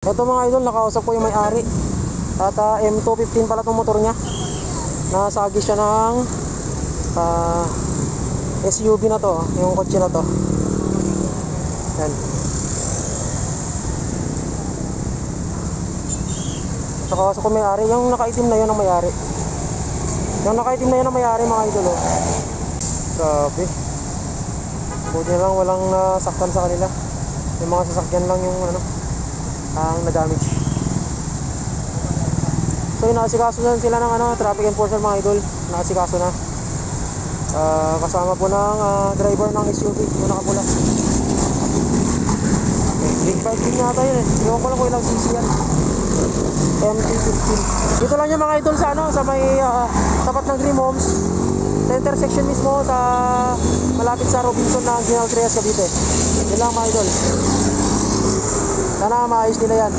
Ito mga idol, nakausap ko yung may-ari. At M215 pala itong motor niya. Nasagi siya ng SUV na to, yung kotse na to. Yan. Nakausap ko may-ari. Yung nakaitim na yun ang may-ari. Yung nakaitim na yun ang may-ari mga idol, oh. Grabe. Buti na lang walang nasaktan sa kanila. Yung mga sasakyan lang yung ang na-damage. So yung nakasikaso na sila ng traffic enforcer mga idol. Nakasikaso na. Kasama po ng driver ng SUV, yung nakapula. Big bike din yata yun eh. Ewan ko lang kung ilang cc yan. MT-15. Dito lang yung mga idol sa may tapat ng Dream Homes. Sa intersection mismo sa malapit sa Robinson ng General Trias, Cavite. Yun lang mga idol. Sana maayos nila yan.